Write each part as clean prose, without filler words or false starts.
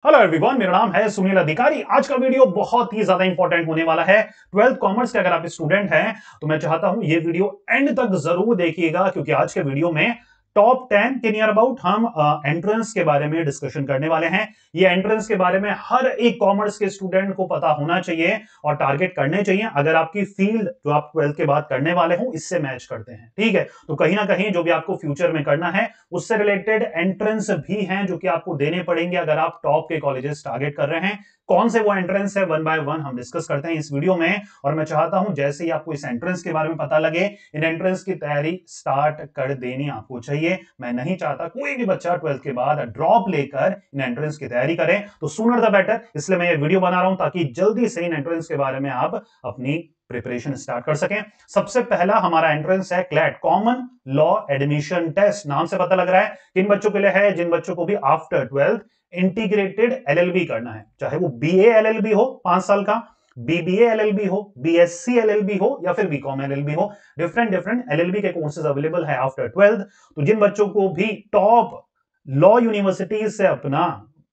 Hello everyone, मेरा नाम है सुनील अधिकारी। आज का वीडियो बहुत ही ज्यादा इंपॉर्टेंट होने वाला है। 12th कॉमर्स के अगर आप स्टूडेंट हैं तो मैं चाहता हूं ये वीडियो एंड तक जरूर देखिएगा, क्योंकि आज के वीडियो में टॉप 10 के नियर अबाउट हम एंट्रेंस के बारे में डिस्कशन करने वाले हैं। ये एंट्रेंस के बारे में हर एक कॉमर्स के स्टूडेंट को पता होना चाहिए और टारगेट करने चाहिए, अगर आपकी फील्ड जो आप 12th के बाद करने वाले हो इससे मैच करते हैं। ठीक है, तो कहीं ना कहीं जो भी आपको फ्यूचर में करना है उससे रिलेटेड एंट्रेंस भी हैं जो कि आपको देने पड़ेंगे अगर आप टॉप के कॉलेजेस टारगेट कर रहे हैं। कौन से वो एंट्रेंस है, वन बाय वन हम डिस्कस करते हैं इस वीडियो में। और मैं चाहता हूं जैसे ही आपको इस एंट्रेंस के बारे में पता लगे, इन एंट्रेंस की तैयारी स्टार्ट कर देनी आपको चाहिए। मैं नहीं चाहता कोई भी बच्चा 12th के बाद ड्रॉप लेकर इन एंट्रेंस की तैयारी करे, तो सूनर द बेटर। इसलिए मैं ये वीडियो बना रहा हूं ताकि जल्दी से इन एंट्रेंस के बारे में आप अपनी प्रिपरेशन स्टार्ट कर सकें। सबसे पहला हमारा एंट्रेंस है CLAT, common law admission test. नाम से पता लग रहा है किन बच्चों के लिए है, जिन बच्चों को भी आफ्टर 12th इंटीग्रेटेड एलएलबी करना है, चाहे वो बीए एलएलबी हो 5 साल का, बीबीए एलएलबी हो, बीएससी एलएलबी हो या फिर बीकॉम एलएलबी हो। डिफरेंट डिफरेंट एलएलबी के कोर्सेज अवेलेबल है आफ्टर 12th। तो जिन बच्चों को भी टॉप लॉ यूनिवर्सिटीज से अपना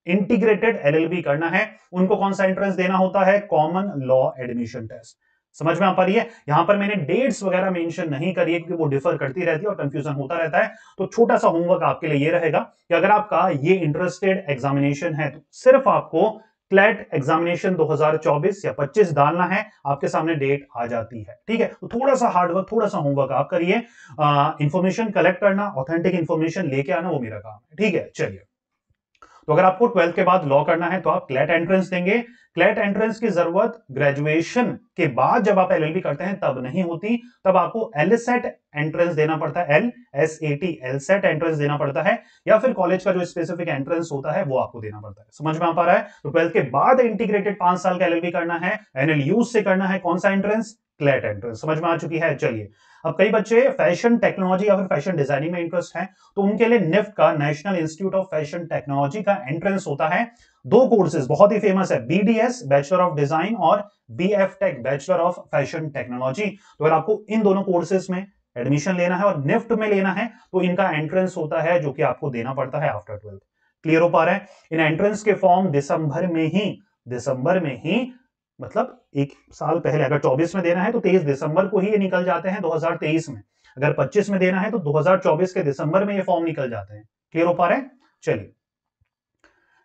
इंटीग्रेटेड एलएलबी करना है उनको कौन सा एंट्रेंस देना होता है, कॉमन लॉ एडमिशन टेस्ट। समझ में आ पा रही है? यहां पर मैंने डेट्स वगैरह मेंशन नहीं करी है क्योंकि वो डिफर करती रहती है और कंफ्यूजन होता रहता है। तो छोटा सा होमवर्क आपके लिए ये रहेगा कि अगर आपका ये इंटरेस्टेड एग्जामिनेशन है तो सिर्फ आपको क्लैट एग्जामिनेशन 2024 या 25 डालना है, आपके सामने डेट आ जाती है। ठीक है, तो थोड़ा सा हार्डवर्क, थोड़ा सा होमवर्क आप करिए। इंफॉर्मेशन कलेक्ट करना, ऑथेंटिक इंफॉर्मेशन लेके आना, वो मेरा काम है। ठीक है, चलिए। तो अगर आपको 12th के बाद लॉ करना है तो आप क्लैट एंट्रेंस देंगे। क्लैट एंट्रेंस की जरूरत ग्रेजुएशन के बाद जब आप एलएलबी करते हैं तब नहीं होती, तब आपको एलसेट एंट्रेंस देना पड़ता है। एलसेट एंट्रेंस देना पड़ता है, या फिर कॉलेज का जो स्पेसिफिक एंट्रेंस होता है वो आपको देना पड़ता है। समझ में आ पा रहा है? तो 12th के बाद इंटीग्रेटेड 5 साल का एलएलबी करना है, एनएलयू से करना है, कौन सा एंट्रेंस, क्लैट एंट्रेंस। समझ में आ चुकी है? चलिए। अब कई बच्चे फैशन टेक्नोलॉजी या फिर फैशन डिजाइनिंग में इंटरेस्ट है, तो उनके लिए निफ्ट का, national institute of fashion technology का एंट्रेंस होता है। दो कोर्सेज बहुत ही फेमस है, बीडीएस बैचलर ऑफ डिजाइन और BF tech bachelor of fashion technology. तो अगर आपको इन दोनों कोर्सेज में एडमिशन लेना है और निफ्ट में लेना है तो इनका एंट्रेंस होता है जो कि आपको देना पड़ता है आफ्टर 12th। क्लियर हो पा रहा है? इन एंट्रेंस के फॉर्म दिसंबर में ही मतलब एक साल पहले, अगर 24 में देना है तो 23 दिसंबर को ही ये निकल जाते हैं 2023 में। अगर 25 में देना है तो 2024 के दिसंबर में ये फॉर्म निकल जाते हैं। क्लियर हो पा रहे हैं? चलिए।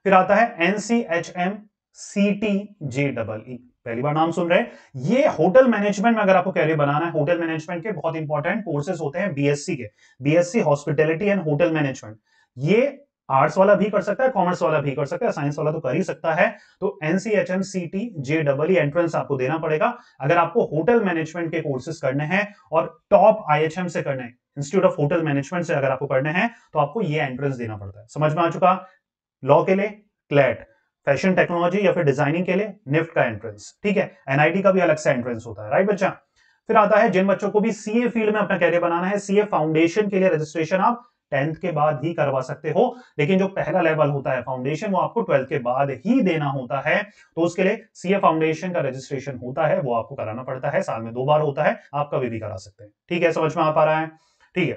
फिर आता है एनसीएचएम सीटीजेई, पहली बार नाम सुन रहे हैं। ये होटल मैनेजमेंट में अगर आपको कैरियर बनाना है, होटल मैनेजमेंट के बहुत इंपॉर्टेंट कोर्सेज होते हैं बीएससी के, BSc hospitality and hotel management. ये आर्ट्स वाला भी कर सकता है, कॉमर्स वाला भी कर सकता है, साइंस वाला तो कर ही सकता है। तो एनसीएचएम सीटीजेई एंट्रेंस आपको देना पड़ेगा अगर आपको होटल मैनेजमेंट के कोर्सेज करने हैं और टॉप आईएचएम से करने हैं, इंस्टीट्यूट ऑफ होटल मैनेजमेंट से अगर आपको करने हैं तो आपको ये एंट्रेंस देना पड़ता है। समझ में आ चुका? लॉ के लिए क्लैट, फैशन टेक्नोलॉजी या फिर डिजाइनिंग के लिए निफ्ट का एंट्रेंस। ठीक है, एनआईटी का भी अलग से एंट्रेंस होता है, राइट बच्चा? फिर आता है जिन बच्चों को भी सीए फील्ड में अपना कैरियर बनाना है, सीए फाउंडेशन के लिए रजिस्ट्रेशन आप 10th के बाद ही करवा सकते हो, लेकिन जो पहला लेवल होता है फाउंडेशन वो आपको 12th के बाद ही देना होता है। तो उसके लिए सीए फाउंडेशन का रजिस्ट्रेशन होता है, वो आपको कराना पड़ता है, साल में 2 बार होता है, आप कभी भी करा सकते हैं। ठीक है, समझ में आ पा रहा है? ठीक है।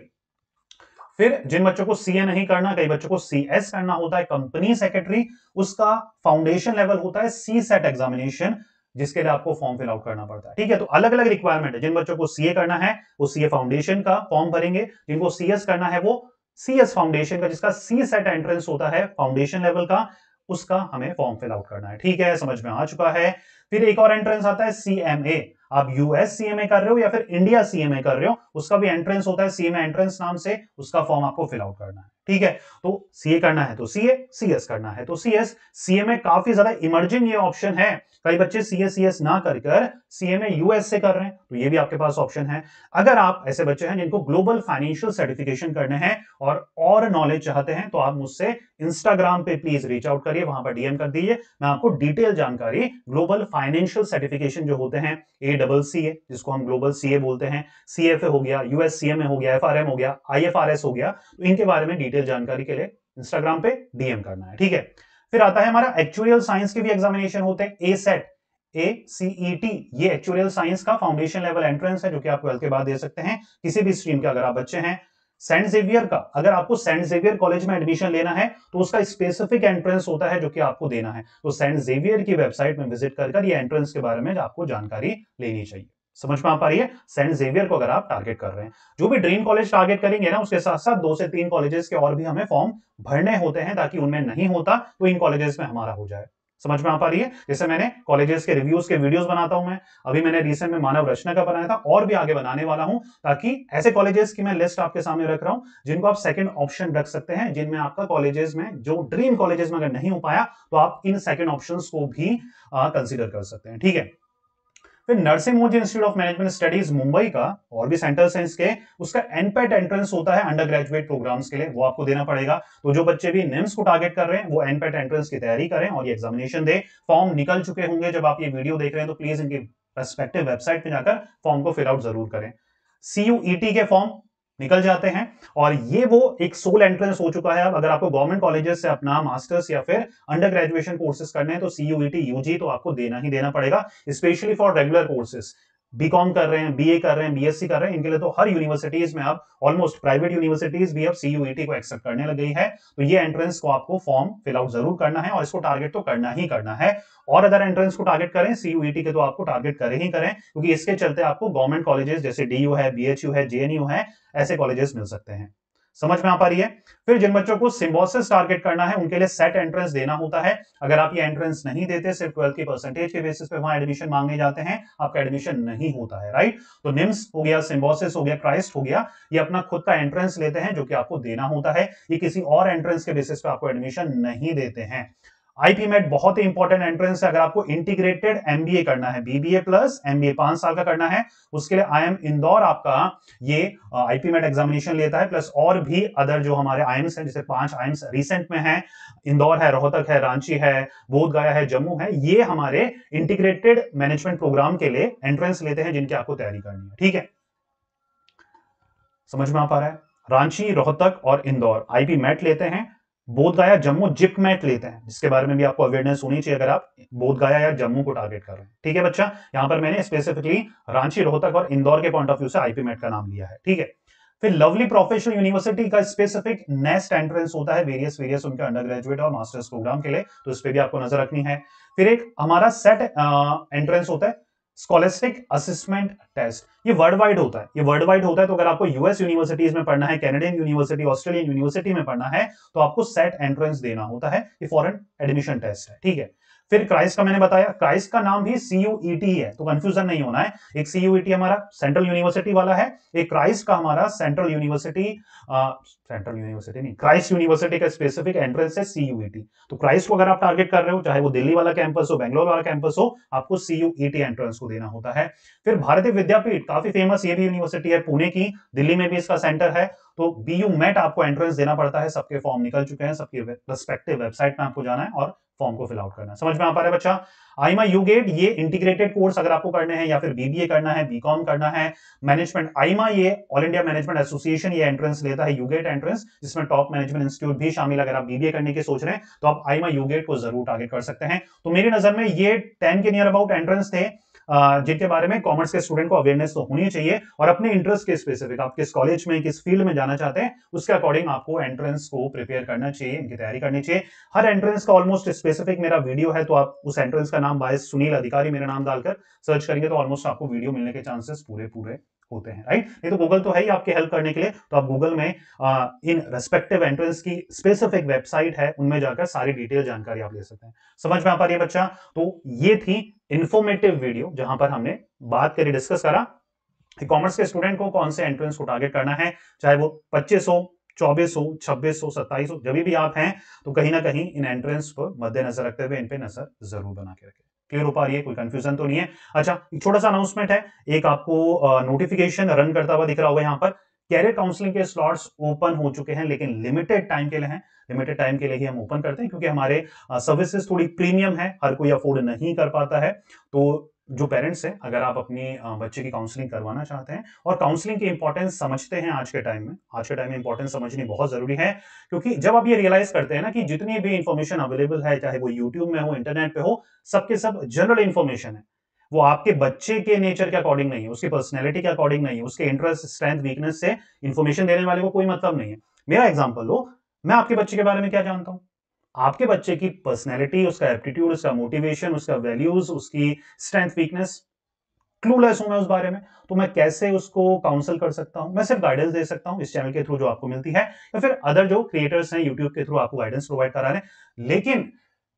फिर जिन बच्चों को सीए नहीं करना, कई बच्चों को सीएस करना होता है, कंपनी सेक्रेटरी, उसका फाउंडेशन लेवल होता है सी सेट एग्जामिनेशन, जिसके लिए आपको फॉर्म फिल आउट करना पड़ता है। ठीक है, तो अलग अलग रिक्वायरमेंट है। जिन बच्चों को सीए करना है वो सीए फाउंडेशन का फॉर्म भरेंगे, जिनको सीएस करना है वो सीएस फाउंडेशन का, जिसका सी सेट एंट्रेंस होता है फाउंडेशन लेवल का, उसका हमें फॉर्म फिल आउट करना है। ठीक है, समझ में आ चुका है? फिर एक और एंट्रेंस आता है सीएमए। आप यूएस सीएमए कर रहे हो या फिर इंडिया सीएमए कर रहे हो, उसका भी एंट्रेंस होता है सीएमए एंट्रेंस नाम से, उसका फॉर्म आपको फिल आउट करना है। ठीक है, तो सीए करना है तो सीए, सीएस करना है तो सीएस। सीएमए काफी ज्यादा इमर्जिंग ये ऑप्शन है, कई बच्चे सीए सीएस ना कर सीएमए यूएस से कर रहे हैं, तो ये भी आपके पास ऑप्शन है। अगर आप ऐसे बच्चे हैं जिनको ग्लोबल फाइनेंशियल सर्टिफिकेशन करने हैं और नॉलेज चाहते हैं तो आप मुझसे इंस्टाग्राम पे प्लीज रीच आउट करिए, वहां पर डीएम कर दीजिए, मैं आपको डिटेल जानकारी ग्लोबल फाइनेंशियल सर्टिफिकेशन जो होते हैं, ACCA जिसको हम ग्लोबल सीए बोलते हैं, सीएफए हो गया, यूएससीएमए हो गया, एफआरएम हो गया, आईएफआरएस हो गया, तो इनके बारे में डिटेल जानकारी के लिए इंस्टाग्राम पे डीएम करना है। ठीक है। फिर आता है हमारा एक्चुअरियल साइंस के भी एग्जामिनेशन होते हैं, ACET, ये एक्चुअरियल साइंस का फाउंडेशन लेवल एंट्रेंस है जो कि आप 12th के बाद दे सकते हैं, किसी भी स्ट्रीम के अगर आप बच्चे हैं। सेंट जेवियर का, अगर आपको सेंट जेवियर कॉलेज में एडमिशन लेना है तो उसका स्पेसिफिक एंट्रेंस होता है जो कि आपको देना है। तो सेंट जेवियर की वेबसाइट में विजिट कर ये एंट्रेंस के बारे में आपको जानकारी लेनी चाहिए। समझ में आ पा रही है? सेंट जेवियर को अगर आप टारगेट कर रहे हैं, जो भी ड्रीम कॉलेज टारगेट करेंगे ना, उसके साथ साथ 2 से 3 कॉलेजेस के और भी हमें फॉर्म भरने होते हैं, ताकि उनमें नहीं होता तो इन कॉलेजेस में हमारा हो जाए। समझ में आ पा रही है? जैसे मैंने कॉलेजेस के रिव्यूज के वीडियोस बनाता हूं मैं, अभी मैंने रिसेंट में मानव रचना का बनाया था, और भी आगे बनाने वाला हूं, ताकि ऐसे कॉलेजेस की मैं लिस्ट आपके सामने रख रहा हूं जिनको आप सेकंड ऑप्शन रख सकते हैं, जिनमें आपका कॉलेजेस में जो ड्रीम कॉलेजेस में अगर नहीं हो पाया तो आप इन सेकंड ऑप्शंस को भी कंसीडर कर सकते हैं। ठीक है? फिर नरसिंह मूंज institute of management studies Mumbai का, और भी सेंटर्स हैं इसके, उसका एनपेट एंट्रेंस होता है अंडर ग्रेजुएट प्रोग्राम्स के लिए, वो आपको देना पड़ेगा। तो जो बच्चे भी निम्स को टारगेट कर रहे हैं वो एनपेट एंट्रेंस की तैयारी करें और ये एग्जामिनेशन दे। फॉर्म निकल चुके होंगे जब आप ये वीडियो देख रहे हैं, तो प्लीज इनकी रेस्पेक्टिव वेबसाइट पे जाकर फॉर्म को फिल आउट जरूर करें। सीयूईटी के फॉर्म निकल जाते हैं, और ये वो एक सोल एंट्रेंस हो चुका है। अब अगर आपको गवर्नमेंट कॉलेजेस से अपना मास्टर्स या फिर अंडर ग्रेजुएशन कोर्सेज करने हैं तो सीयूईटी यूजी तो आपको देना ही देना पड़ेगा, specially for regular courses. BCom कर रहे हैं, बीए कर रहे हैं, बीएससी कर रहे हैं, इनके लिए तो हर यूनिवर्सिटीज में अब ऑलमोस्ट प्राइवेट यूनिवर्सिटीज भी अब सीयूईटी को एक्सेप्ट करने लग गई है। तो ये एंट्रेंस को आपको फॉर्म फिल आउट जरूर करना है, और इसको टारगेट तो करना ही करना है। और अदर एंट्रेंस को टारगेट करें, सीयूईटी के तो आपको टारगेट करें ही करें, क्योंकि इसके चलते आपको गवर्नमेंट कॉलेजेस जैसे डीयू है, बीएचयू है, जेएनयू है, ऐसे कॉलेजेस मिल सकते हैं। समझ में आ पा रही है? फिर जिन बच्चों को सिम्बोसिस टारगेट करना है उनके लिए सेट एंट्रेंस देना होता है। अगर आप ये एंट्रेंस नहीं देते, सिर्फ 12 की परसेंटेज के बेसिस पे वहां एडमिशन मांगने जाते हैं, आपका एडमिशन नहीं होता है, राइट? तो निम्स हो गया, सिम्बोसिस हो गया, क्राइस्ट हो गया, ये अपना खुद का एंट्रेंस लेते हैं जो कि आपको देना होता है। ये किसी और एंट्रेंस के बेसिस पे आपको एडमिशन नहीं देते हैं। आईपीमेट बहुत ही इंपॉर्टेंट एंट्रेंस है। अगर आपको इंटीग्रेटेड एमबीए करना है, बीबीए प्लस एमबीए 5 साल का करना है, उसके लिए आईएम इंदौर आपका ये आईपीमेट एग्जामिनेशन लेता है, प्लस और भी अदर जो हमारे आईएम्स हैं, जैसे 5 आईएम्स रिसेंट में है, इंदौर है, रोहतक है, रांची है, बोध गया है, जम्मू है, ये हमारे इंटीग्रेटेड मैनेजमेंट प्रोग्राम के लिए एंट्रेंस लेते हैं जिनकी आपको तैयारी करनी है। ठीक है? समझ में आ पा रहा है? रांची, रोहतक और इंदौर आईपी मैट लेते हैं। बोध गया, जम्मू जिप मैट लेते हैं, जिसके बारे में भी आपको अवेयरनेस होनी चाहिए अगर आप बोध गया या जम्मू को टारगेट कर रहे हैं। ठीक है बच्चा? यहां पर मैंने स्पेसिफिकली रांची, रोहतक और इंदौर के पॉइंट ऑफ व्यू से आईपी मैट का नाम लिया है। ठीक है? फिर लवली प्रोफेशनल यूनिवर्सिटी का स्पेसिफिक नेक्स्ट एंट्रेंस होता है वेरियस उनके अंडर ग्रेजुएट और मास्टर्स प्रोग्राम के लिए, तो इस पे भी आपको नजर रखनी है। फिर एक हमारा सेट एंट्रेंस होता है स्कॉलस्टिक असेसमेंट टेस्ट। ये वर्ल्ड वाइड होता है, ये वर्ल्ड वाइड होता है। तो अगर आपको यूएस यूनिवर्सिटीज में पढ़ना है, कैनेडियन यूनिवर्सिटी, ऑस्ट्रेलियन यूनिवर्सिटी में पढ़ना है, तो आपको सेट एंट्रेंस देना होता है। ये फॉरेन एडमिशन टेस्ट है। ठीक है? फिर क्राइस्ट का मैंने बताया, क्राइस्ट का नाम भी सीयूईटी है, तो कंफ्यूजन नहीं होना है। एक सीयूईटी हमारा सेंट्रल यूनिवर्सिटी वाला है, एक क्राइस्ट का हमारा सेंट्रल यूनिवर्सिटी नहीं, क्राइस्ट यूनिवर्सिटी का स्पेसिफिक एंट्रेंस है सीयूईटी। तो क्राइस्ट को अगर आप टारगेट कर रहे हो, चाहे वो दिल्ली वाला कैंपस हो, बेंगलोर वाला कैंपस हो, आपको सीयूईटी एंट्रेंस को देना होता है। फिर भारतीय विद्यापीठ, काफी फेमस ये भी यूनिवर्सिटी है, पुणे की, दिल्ली में भी इसका सेंटर है, तो बीयू मेट आपको एंट्रेंस देना पड़ता है। सबके फॉर्म निकल चुके हैं, सबकी रेस्पेक्टिव वेबसाइट में आपको जाना है और फॉर्म को फिल आउट करना है। समझ में आ पा रहा है बच्चा? आईमा यूगेट, ये इंटीग्रेटेड कोर्स अगर आपको करने हैं, या फिर बीबीए करना है, बीकॉम करना है, मैनेजमेंट, आईमा ये ऑल इंडिया मैनेजमेंट एसोसिएशन ये एंट्रेंस लेता है, यूगेट एंट्रेंस, जिसमें टॉप मैनेजमेंट इंस्टीट्यूट भी शामिल। अगर आप बीबीए करने की सोच रहे हैं तो आप आईमा यूगेट को जरूर टारगेट कर सकते हैं। तो मेरी नजर में ये 10 के नियर अबाउट एंट्रेंस थे जिनके बारे में कॉमर्स के स्टूडेंट को अवेयरनेस तो होनी चाहिए, और अपने इंटरेस्ट के स्पेसिफिक आप किस कॉलेज में, किस फील्ड में जाना चाहते हैं, उसके अकॉर्डिंग आपको एंट्रेंस को प्रिपेयर करना चाहिए, इनकी तैयारी करनी चाहिए। हर एंट्रेंस का ऑलमोस्ट स्पेसिफिक मेरा वीडियो है, तो आप उस एंट्रेंस का नाम बाय सुनील अधिकारी मेरा नाम डालकर सर्च करेंगे तो ऑलमोस्ट आपको वीडियो मिलने के चांसेस पूरे पूरे होते हैं, राइट? नहीं तो गूगल तो है ही आपकी हेल्प करने के लिए, तो आप गूगल में इन रेस्पेक्टिव एंट्रेंस की स्पेसिफिक वेबसाइट है, उनमें जाकर सारी डिटेल जानकारी आप ले सकते हैं। समझ में आ पा रही है बच्चा? तो ये थी इंफॉर्मेटिव वीडियो जहां पर हमने बात करी, डिस्कस करा कि कॉमर्स के स्टूडेंट को कौन से एंट्रेंस को टारगेट करना है, चाहे वो 25 हो, 24 हो, 26 हो, 27 हो, जब भी आप हैं, तो कहीं ना कहीं इन एंट्रेंस को मद्देनजर रखते हुए इन पे नजर जरूर बना के रखें। क्लियर हो पा रही है? कोई कंफ्यूजन तो नहीं है? अच्छा, एक छोटा सा अनाउंसमेंट है, एक आपको नोटिफिकेशन रन करता हुआ दिख रहा होगा यहाँ पर, कैरियर काउंसलिंग के स्लॉट्स ओपन हो चुके हैं, लेकिन लिमिटेड टाइम के लिए हैं। लिमिटेड टाइम के लिए ही हम ओपन करते हैं, क्योंकि हमारे सर्विसेज थोड़ी प्रीमियम है, हर कोई अफोर्ड नहीं कर पाता है। तो जो पेरेंट्स हैं, अगर आप अपनी बच्चे की काउंसलिंग करवाना चाहते हैं और काउंसलिंग की इंपॉर्टेंस समझते हैं आज के टाइम में इंपॉर्टेंस समझनी बहुत जरूरी है, क्योंकि जब आप ये रियलाइज करते हैं ना कि जितनी भी इंफॉर्मेशन अवेलेबल है, चाहे वो यूट्यूब में हो, इंटरनेट पे हो, सबके सब जनरल इंफॉर्मेशन है। वो आपके बच्चे के नेचर के अकॉर्डिंग नहीं है, उसकी पर्सनैलिटी के अकॉर्डिंग नहीं है, उसके इंटरेस्ट, स्ट्रेंथ, वीकनेस से इंफॉर्मेशन देने वाले को कोई मतलब नहीं है। मेरा एग्जांपल लो, मैं आपके बच्चे के बारे में क्या जानता हूं? आपके बच्चे की पर्सनैलिटी, उसका एप्टीट्यूड, उसका मोटिवेशन, उसका वैल्यूज, उसकी स्ट्रेंथ, वीकनेस, क्लूलेस हूं मैं उस बारे में। तो मैं कैसे उसको काउंसल कर सकता हूं? मैं सिर्फ गाइडेंस दे सकता हूं इस चैनल के थ्रू जो आपको मिलती है, या फिर अदर जो क्रिएटर्स हैं यूट्यूब के थ्रू आपको गाइडेंस प्रोवाइड करा रहे हैं। लेकिन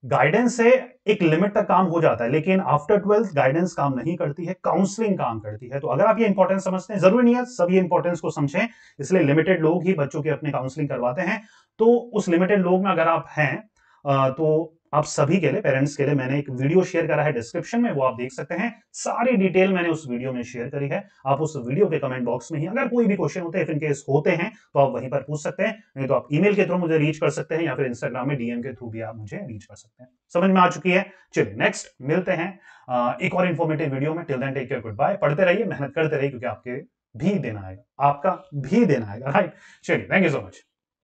गाइडेंस से एक लिमिट तक काम हो जाता है, लेकिन आफ्टर 12th गाइडेंस काम नहीं करती है, काउंसलिंग काम करती है। तो अगर आप ये इंपॉर्टेंस समझते हैं, जरूरी नहीं है सब ये इंपॉर्टेंस को समझें, इसलिए लिमिटेड लोग ही बच्चों की अपनी काउंसलिंग करवाते हैं। तो उस लिमिटेड लोग में अगर आप हैं, तो आप सभी के लिए, पेरेंट्स के लिए मैंने एक वीडियो शेयर करा है डिस्क्रिप्शन में, वो आप देख सकते हैं। सारी डिटेल मैंने उस वीडियो में शेयर करी है। आप उस वीडियो के कमेंट बॉक्स में ही अगर कोई भी क्वेश्चन होते हैं, इनकेस होते हैं, तो आप वहीं पर पूछ सकते हैं, नहीं तो आप ईमेल के थ्रू मुझे रीच कर सकते हैं, या फिर इंस्टाग्राम में डीएम के थ्रू भी आप मुझे रीच कर सकते हैं। समझ में आ चुकी है? चलिए नेक्स्ट मिलते हैं एक और इन्फॉर्मेटिव वीडियो में। Till then take care, goodbye. पढ़ते रहिए, मेहनत करते रहिए, क्योंकि आपके भी देना आएगा, आपका भी देना आएगा, राइट? चलिए, थैंक यू सो मच।